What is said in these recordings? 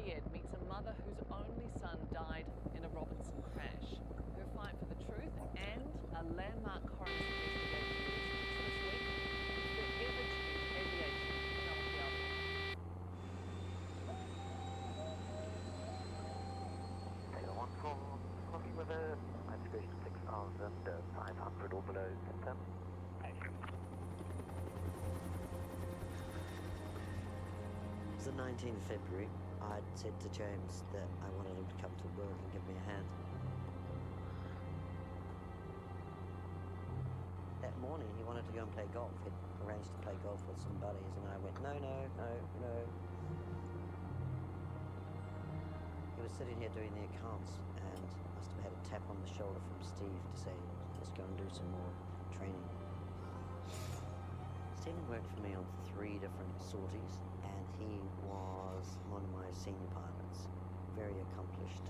Syed meets a mother whose only son died in a Robinson crash. Her fight for the truth and a landmark coroner's investigation leads to this week. It's the ever-changed aviation phenomenon. Taylor 14, Rocky River, activation 6,500 or below symptom. It was the 19th of February. I'd said to James that I wanted him to come to work and give me a hand. That morning he wanted to go and play golf. He'd arranged to play golf with some buddies and I went, no. He was sitting here doing the accounts and must have had a tap on the shoulder from Steve to say, let's go and do some more training. Stephen worked for me on 3 different sorties and he was one of my senior pilots, very accomplished.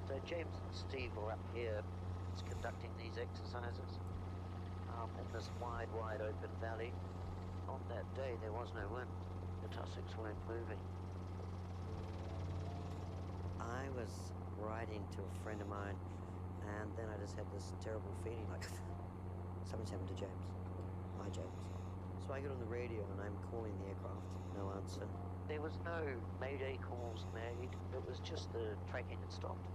So James and Steve were up here conducting these exercises in this wide open valley. On that day there was no wind, the tussocks weren't moving. I was riding to a friend of mine and then I just had this terrible feeling like something's happened to James. Hi James. So I get on the radio and I'm calling the aircraft, no answer. There was no mayday calls made, it was just the tracking had stopped.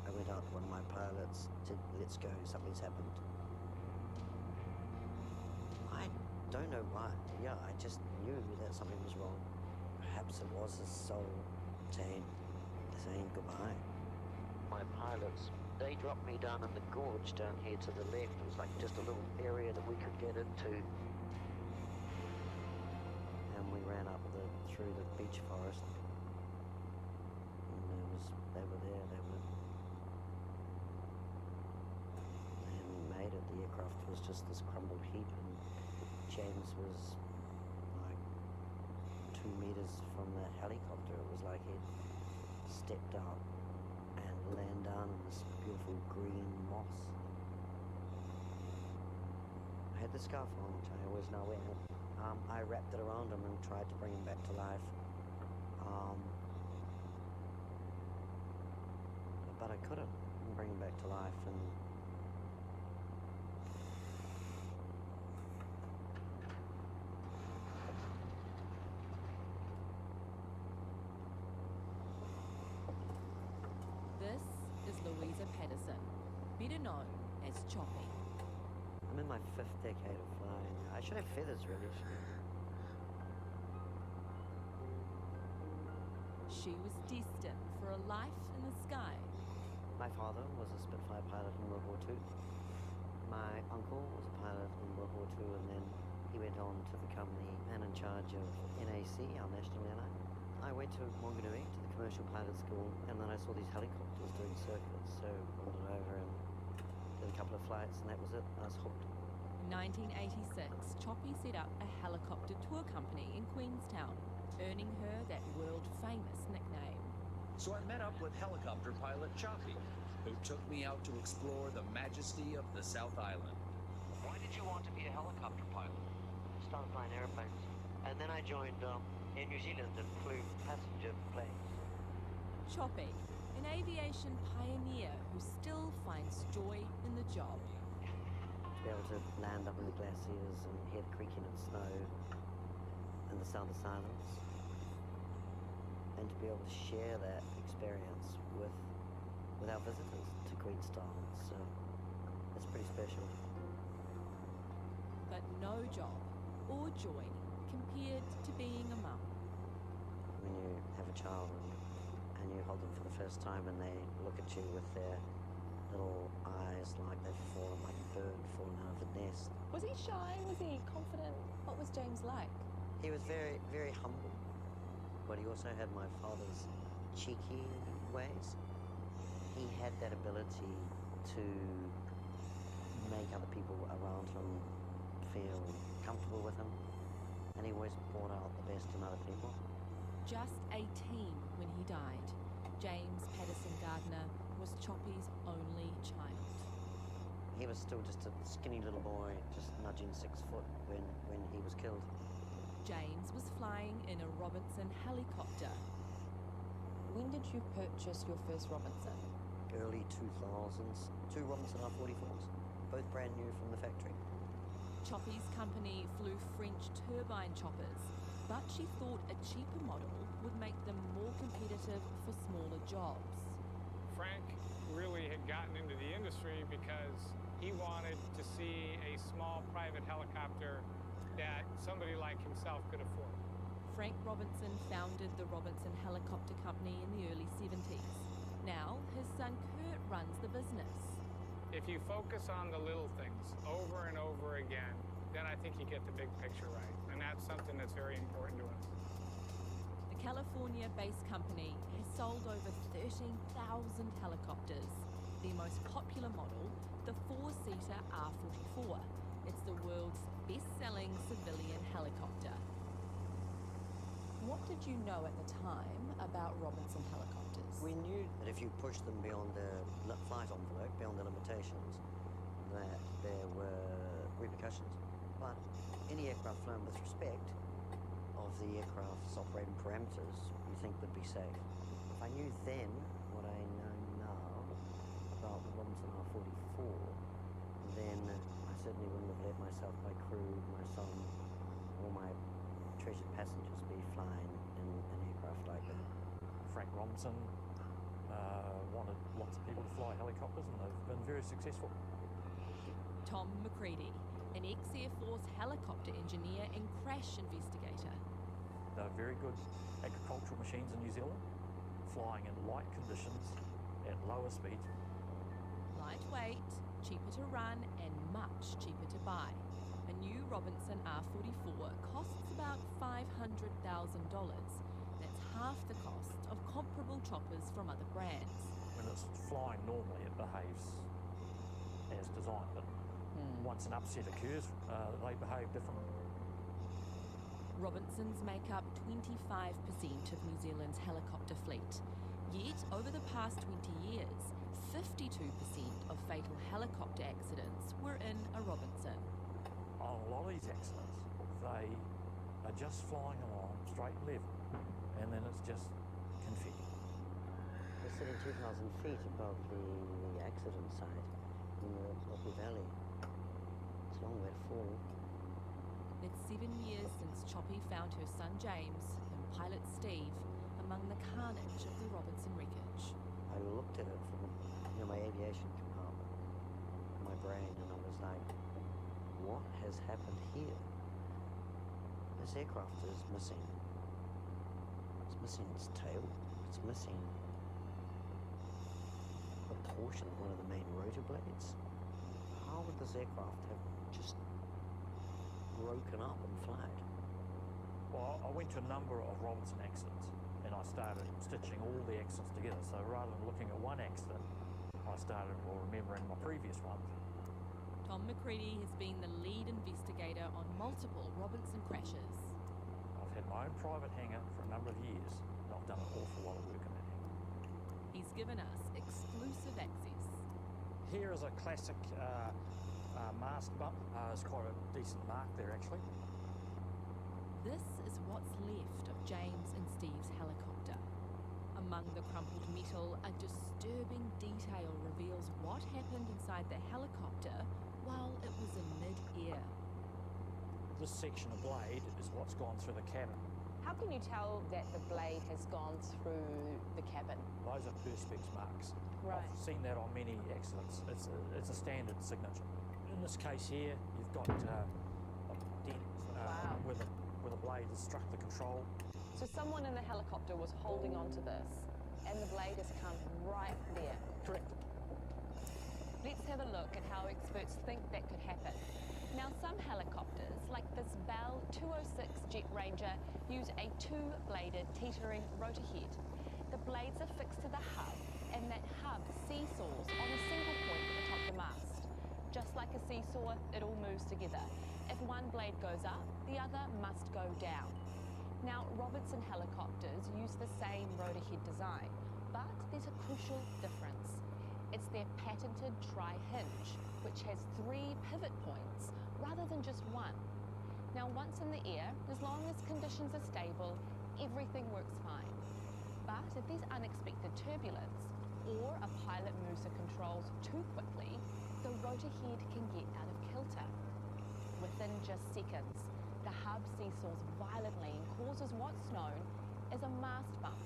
I went out to one of my pilots, said let's go, something's happened. I don't know why, I just knew that something was wrong. Perhaps it was his soul saying goodbye. My pilots, they dropped me down in the gorge down here to the left. It was like just a little area that we could get into. And we ran up through the beech forest. And they were there, they hadn't made it. The aircraft was just this crumbled heap and James was like 2 meters from that helicopter. It was like he'd stepped out and land down in this beautiful green moss. I had the scarf on, which I always know wear. I wrapped it around him and tried to bring him back to life. But I couldn't bring him back to life. And this is Louisa Patterson, better known as Choppy. I'm in my 5th decade of flying. I should have feathers, really. She was destined for a life in the sky. My father was a Spitfire pilot in World War II. My uncle was a pilot in World War II, and then he went on to become the man in charge of NAC, our national airline. I went to Wanganui, to the commercial pilot school, and then I saw these helicopters doing circuits, so I wandered over and did a couple of flights, and that was it. I was hooked. In 1986, Choppy set up a helicopter tour company in Queenstown, earning her that world-famous nickname. So I met up with helicopter pilot Choppy, who took me out to explore the majesty of the South Island. Why did you want to be a helicopter pilot? I started flying airplanes. And then I joined Air New Zealand and flew passenger planes. Choppy, an aviation pioneer who still finds joy in the job. To be able to land up in the glaciers and hear the creaking of snow and the sound of silence, and to be able to share that experience with our visitors to Queenstown, it's pretty special. But no job or joy compared to being a mum. When you have a child and you hold them for the first time and they look at you with their little eyes like they've fallen, like a bird fallen out of the nest. Was he shy? Was he confident? What was James like? He was very, very humble, but he also had my father's cheeky ways. He had that ability to make other people around him feel comfortable with him, and he always brought out the best in other people. Just 18 when he died, James Patterson Gardner was Choppy's only child. He was still just a skinny little boy, just nudging 6 foot when he was killed. James was flying in a Robinson helicopter, did you purchase your first Robinson? Early 2000s. 2 Robinson R44s, both brand new from the factory. Choppy's company flew French turbine choppers, but she thought a cheaper model would make them more competitive for smaller jobs. Frank really had gotten into the industry because he wanted to see a small private helicopter that somebody like himself could afford. Frank Robinson founded the Robinson Helicopter Company in the early 70s. Now, his son Kurt runs the business. If you focus on the little things over and over again, then I think you get the big picture right. And that's something that's very important to us. The California-based company has sold over 13,000 helicopters. Their most popular model, the 4-seater R44. It's the world's best-selling civilian helicopter. What did you know at the time about Robinson helicopters? We knew that if you pushed them beyond their flight envelope, beyond their limitations, that there were repercussions. But any aircraft flown with respect of the aircraft's operating parameters, you think would be safe. If I knew then what I know now about the Robinson R44, then I certainly wouldn't have let myself, my crew, my son, or my treasured passengers be flying in an aircraft like that. Frank Robinson wanted lots of people to fly helicopters, and they've been very successful. Tom McCready, an ex-Air Force helicopter engineer and crash investigator. They're very good agricultural machines in New Zealand, flying in light conditions at lower speeds. Lightweight, cheaper to run, and much cheaper to buy. A new Robinson R44 costs about $500,000. That's half the cost of comparable choppers from other brands. When it's flying normally, it behaves as designed, but once an upset occurs, they behave differently. Robinsons make up 25% of New Zealand's helicopter fleet. Yet, over the past 20 years, 52% of fatal helicopter accidents were in a Robinson. On a lot of these accidents, they are just flying along straight and level, and then it's just confetti. We're sitting 2,000 feet above the accident site in the Lopu Valley. It's a long way to fall. It's 7 years since Choppy found her son James and pilot Steve among the carnage of the Robinson wreckage. I looked at it from my aviation compartment, my brain, and I was like, what has happened here? This aircraft is missing. It's missing its tail. It's missing a portion of one of the main rotor blades. How would this aircraft have just broken up and flagged? Well, I went to a number of Robinson accidents, and I started stitching all the accidents together. So rather than looking at one accident, I started remembering my previous ones. Tom McCready has been the lead investigator on multiple Robinson crashes. I've had my own private hangar for a number of years, and I've done an awful lot of work in that hangar. He's given us exclusive access. Here is a classic mast bump. There's quite a decent mark there, actually. This is what's left of James and Steve's helicopter. Among the crumpled metal, a disturbing detail reveals what happened inside the helicopter while it was in mid-air. This section of blade is what's gone through the cabin. How can you tell that the blade has gone through the cabin? Those are perspex marks. Right. I've seen that on many accidents. It's a standard signature. In this case here, you've got a dent Wow. where the blade has struck the control. So someone in the helicopter was holding onto this, and the blade has come right there. Correct. Let's have a look at how experts think that could happen. Now, some helicopters, like this Bell 206 Jet Ranger, use a two-bladed teetering rotor head. The blades are fixed to the hub, and that hub seesaws on a single point at the top of the mast. Just like a seesaw, it all moves together. If one blade goes up, the other must go down. Now, Robinson helicopters use the same rotor head design, but there's a crucial difference. It's their patented tri-hinge, which has 3 pivot points rather than just one. Now, once in the air, as long as conditions are stable, everything works fine. But if there's unexpected turbulence or a pilot moves the controls too quickly, the rotor head can get out of kilter. Within just seconds, the hub seesaws violently and causes what's known as a mast bump.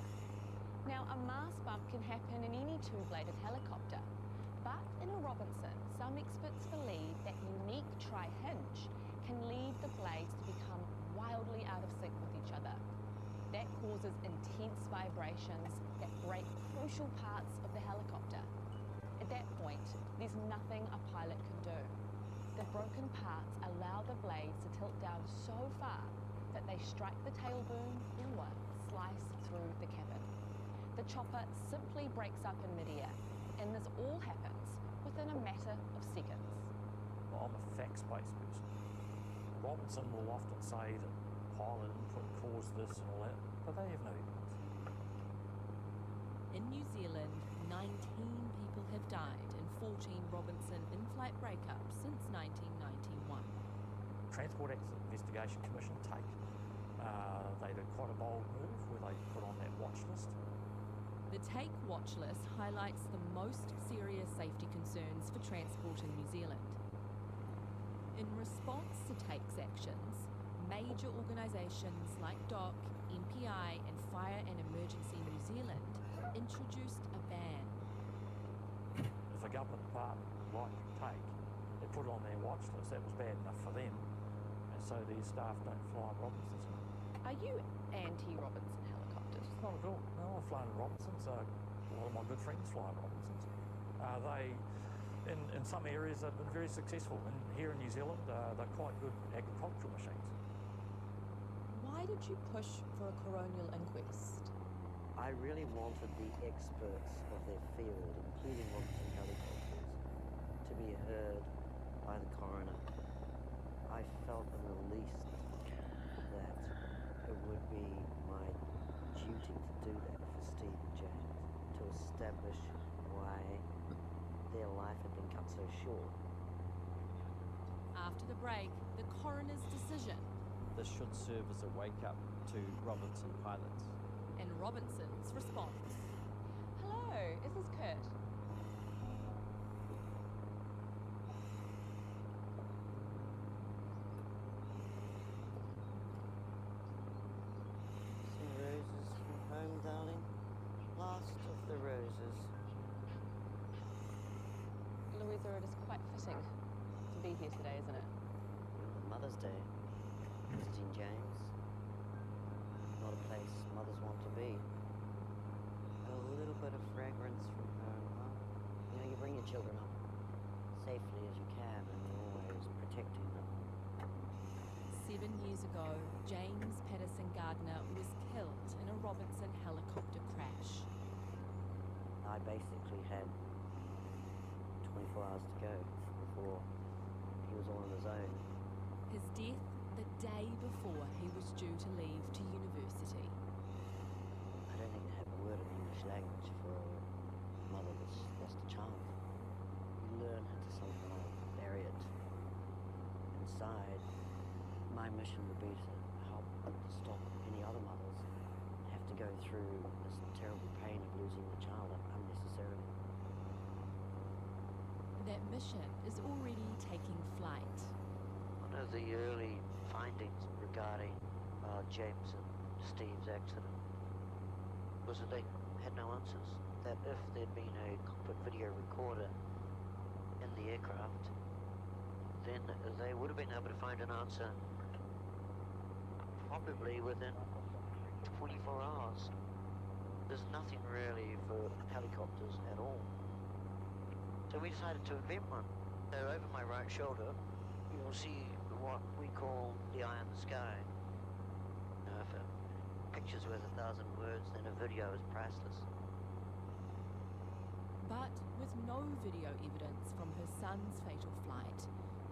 Now, a mast bump can happen in any two-bladed helicopter, but in a Robinson, some experts believe that unique tri-hinge can lead the blades to become wildly out of sync with each other. That causes intense vibrations that break crucial parts of the helicopter. At that point, there's nothing a pilot can do. The broken parts allow the blades to tilt down so far that they strike the tail boom or slice through the cabin. The chopper simply breaks up in midair, and this all happens within a matter of seconds. Well, I'm a facts-based person. Robinson will often say that pilot input caused this and all that, but they have no evidence. In New Zealand, 19 people have died in 14 Robinson in-flight breakups since 1991. Transport Accident Investigation Commission, TAKE, they did quite a bold move where they put on that watch list. The TAKE watch list highlights the most serious safety concerns for transport in New Zealand. In response to TAKE's actions, major organisations like DOC, MPI and Fire and Emergency New Zealand introduced a ban. If a government department like TAKE, they put it on their watch list, that was bad enough for them, and so their staff don't fly on Robinsons now. Are you anti-Robinson helicopters? Not at all. No, I've flown Robinsons. A lot of my good friends fly Robinsons. In some areas, they've been very successful. And here in New Zealand, they're quite good agricultural machines. Why did you push for a coronial inquest? I really wanted the experts of their field, including Robinson helicopters, to be heard by the coroner. I felt at the least that it would be my duty to do that for Steve and James, to establish why their life had been cut so short. After the break, the coroner's decision This should serve as a wake-up to Robinson pilots. and Robinson's response. Hello, is this Kurt? Some roses from home, darling. Last of the roses. Louisa, it is quite fitting to be here today, isn't it? Mother's Day. Visiting James. Not a place mothers want to be. A little bit of fragrance from home, huh? You know, you bring your children up safely as you can, and you're always protecting them. 7 years ago, James Patterson Gardner was killed in a Robinson helicopter crash. I basically had 24 hours to go before he was all on his own. His death the day before he was due to leave to university. I don't think they have a word in the English language for a mother that's lost a child. You learn how to somehow bury it inside. My mission would be to help stop any other mothers have to go through this terrible pain of losing a child unnecessarily. That mission is already taking flight. One of the early findings regarding James and Steve's accident was that they had no answers. That if there'd been a cockpit video recorder in the aircraft, then they would have been able to find an answer probably within 24 hours. There's nothing really for helicopters at all. So we decided to invent one. So over my right shoulder, you'll see what we call the eye in the sky. If a picture's worth 1,000 words, then a video is priceless. But with no video evidence from her son's fatal flight,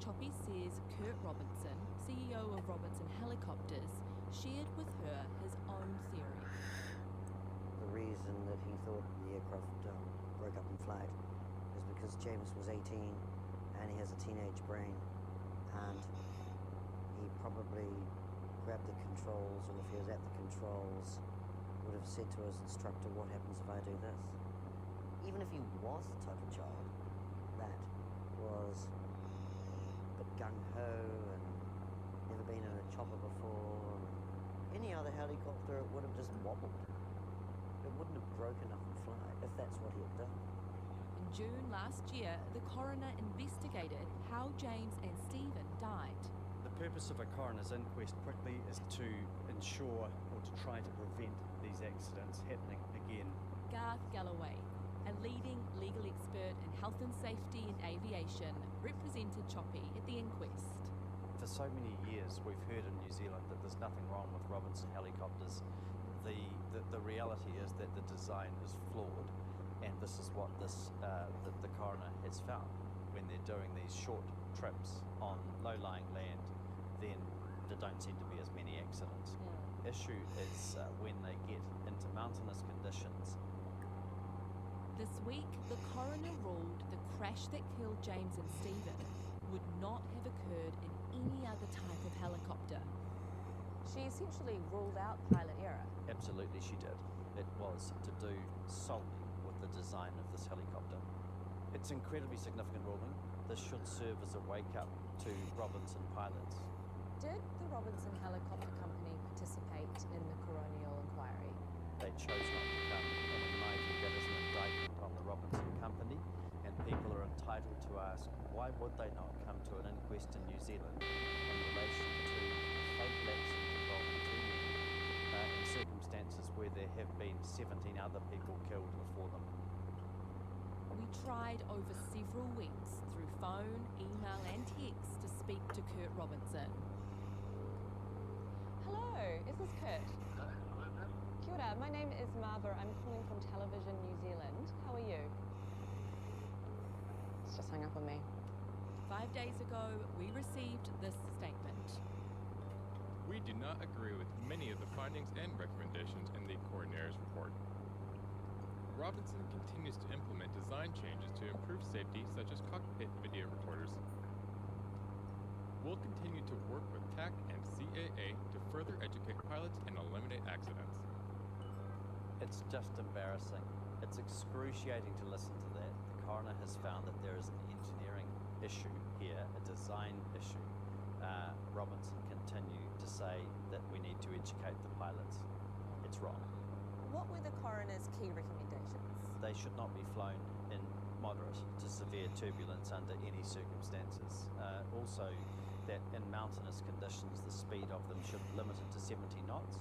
Choppy says Kurt Robinson, CEO of Robinson Helicopters, shared with her his own theory. The reason that he thought the aircraft broke up in flight is because James was 18 and he has a teenage brain, and he probably grabbed the controls, or if he was at the controls would have said to his instructor, what happens if I do this? Even if he was the type of child that was a bit gung-ho and never been in a chopper before, any other helicopter, it would have just wobbled. It wouldn't have broken up and fly if that's what he had done. In June last year, the coroner investigated how James and Stephen died. The purpose of a coroner's inquest quickly is to ensure or to try to prevent these accidents happening again. Garth Galloway, a leading legal expert in health and safety in aviation, represented Choppy at the inquest. For so many years, we've heard in New Zealand that there's nothing wrong with Robinson helicopters. The reality is that the design is flawed, and this is what the coroner has found. When they're doing these short trips on low-lying land, then there don't seem to be as many accidents. Issue is when they get into mountainous conditions. This week, the coroner ruled the crash that killed James and Stephen would not have occurred in any other type of helicopter. She essentially ruled out pilot error. Absolutely she did. It was to do solely with the design of this helicopter. It's incredibly significant ruling. This should serve as a wake-up to Robinson pilots. Did the Robinson Helicopter Company participate in the coronial inquiry? They chose not to come, and in my view that is an indictment on the Robinson Company, and people are entitled to ask why would they not come to an inquest in New Zealand in relation to fatal accident involving two men in circumstances where there have been 17 other people killed before them. We tried over several weeks through phone, email and text to speak to Kurt Robinson. Hello, is this Kurt? Kia ora, my name is Marva. I'm calling from Television New Zealand. How are you? It's just hung up on me. 5 days ago, we received this statement. We do not agree with many of the findings and recommendations in the coroner's report. Robinson continues to implement design changes to improve safety, such as cockpit video recorders. We'll continue to work with TAC and CAA to further educate pilots and eliminate accidents. It's just embarrassing. It's excruciating to listen to that. The coroner has found that there is an engineering issue here, a design issue. Robinson continue to say that we need to educate the pilots. It's wrong. What were the coroner's key recommendations? They should not be flown in moderate to severe turbulence under any circumstances. Also, that in mountainous conditions, the speed of them should be limited to 70 knots.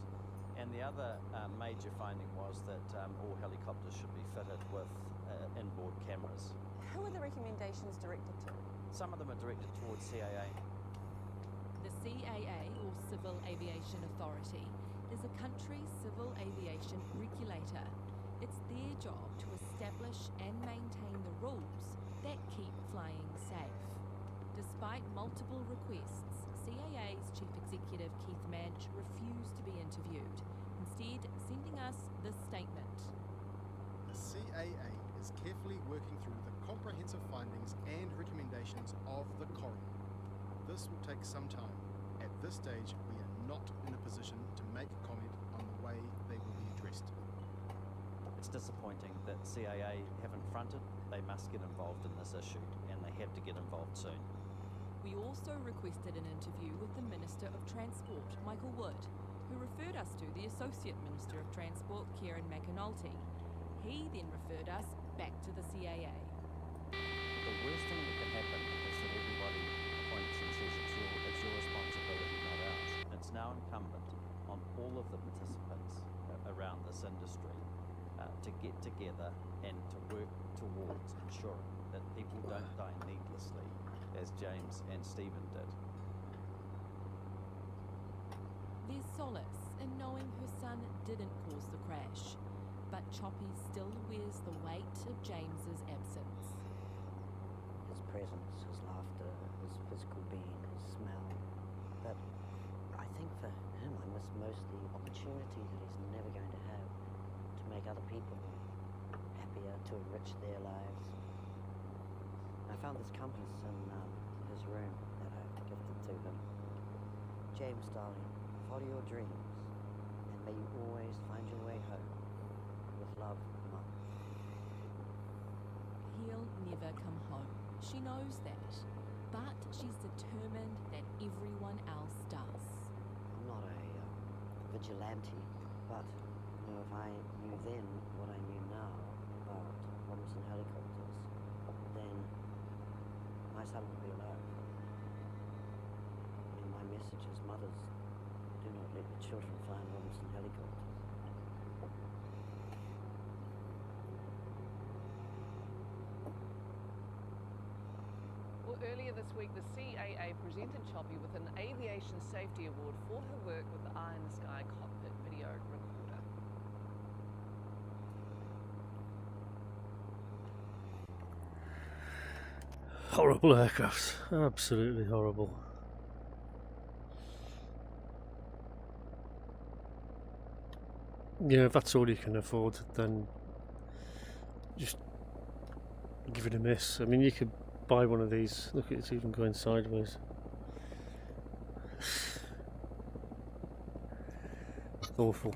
And the other major finding was that all helicopters should be fitted with inboard cameras. Who are the recommendations directed to? Some of them are directed towards CAA. The CAA, or Civil Aviation Authority, is a country's civil aviation regulator. It's their job to establish and maintain the rules that keep flying safe. Despite multiple requests, CAA's Chief Executive Keith Manch refused to be interviewed, instead sending us this statement. The CAA is carefully working through the comprehensive findings and recommendations of the coroner. This will take some time. At this stage, we are not in a position to make comment on the way they will be addressed. It's disappointing that CAA haven't fronted. They must get involved in this issue, and they have to get involved soon. We also requested an interview with the Minister of Transport, Michael Wood, who referred us to the Associate Minister of Transport, Kieran McAnulty. He then referred us back to the CAA. The worst thing that can happen is that everybody points and says it's your responsibility, not ours. It's now incumbent on all of the participants around this industry to get together and to work towards ensuring that people don't die needlessly, as James and Stephen did. There's solace in knowing her son didn't cause the crash, but Choppy still wears the weight of James's absence. His presence, his laughter, his physical being, his smell. But I think for him, I miss most the opportunity that he's never going to have to make other people happier, to enrich their lives. I found this compass in his room that I gifted to him. James, darling, follow your dreams and May you always find your way home. With love, Mum. He'll never come home. She knows that. But she's determined that everyone else does. I'm not a vigilante, but if I knew then what I knew now about Robinson helicopters, then my son would be alive. I mean, my message is, mothers, do not let your children fly in Robinson helicopters. Well, earlier this week, the CAA presented Choppy with an Aviation Safety Award for her work with the Eye in the Sky cockpit video recorder. Horrible aircraft. Absolutely horrible. Yeah, if that's all you can afford, then just give it a miss. I mean, you could buy one of these. Look, it's even going sideways. Awful.